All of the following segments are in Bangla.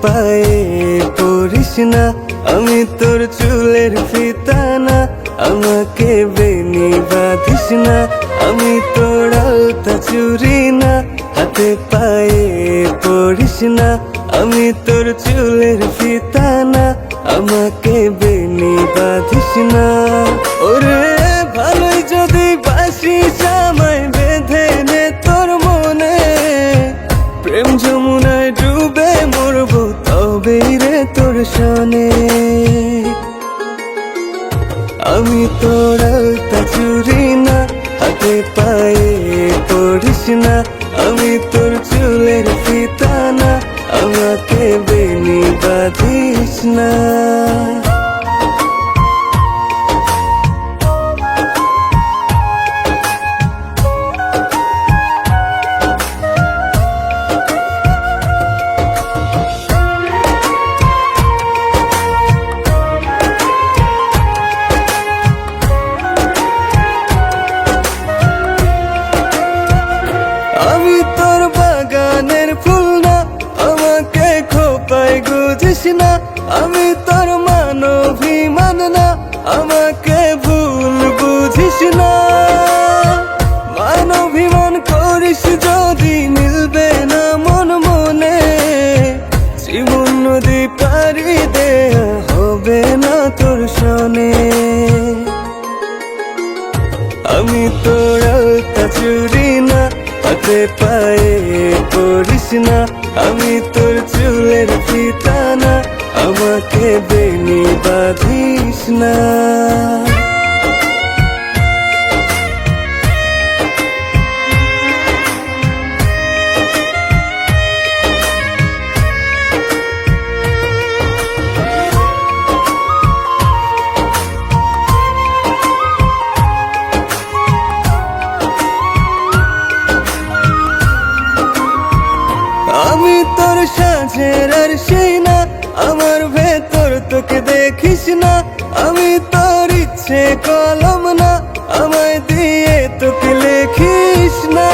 পায়ে পড়িস না, আমি তোর চুলের ফিতা না, আমাকে বেনি বাঁধিস না, আমি তোর আলতা চুরি না, হাতে পায়ে পড়িস না, আমি তোর চুলের ফিতা না, আমাকে বেনি বাঁধিস না। ওরে ভালোই যদি বাসিস আমায় বেঁধে নে তোর মনে, প্রেম যমুনায় ডুবে মরবো তবেই রে তোর সনে। আমি তোর আলতা চুরি না, হাতে পায়ে পড়িস না, আমি তোর চুলের ফিতা না, আমাকে বেনি বাঁধিস না। আমি তোর বাগানের ফুল না, আমাকে খোপায় গুজিস না, আমি তোর মানভিমান না, আমাকে ভুল বুঝিস না। মানভিমান করিস যদি মিলবে না মন মনে, জীবন নদী পারি দেয়া হবে না তোর সনে। আমি তোর আলতা চুরি না, হাতে পায়ে পড়িস না, আমি তোর চুলের ফিতা না, আমাকে বেনি বাঁধিস না। আমি তোর সাজের আর সেই না, আমার ভেতর তোকে দেখিস না, আমি তোর ইচ্ছে কলম না, আমায় দিয়ে তোকে লেখিস না।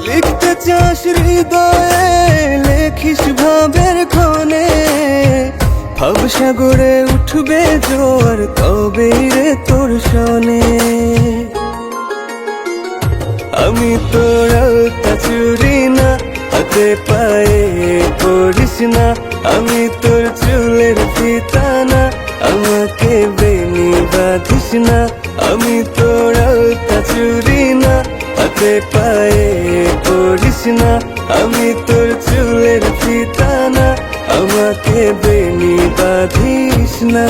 লিখতে চাস হৃদয়ে লেখিস ভাবের ক্ষণে, ভাবসাগরে উঠবে জোয়ার তবেই রে তোর সনে। আমি তোর আলতা চুরি না, হাতে পায়ে পড়িস না, আমি তোর চুলের ফিতা না, আমাকে বেনি বাঁধিস না, আমি তোর আলতা চুরি না, হাতে পায়ে পড়িস না, আমি তোর চুলের ফিতা না, আমাকে বেনি বাঁধিস না।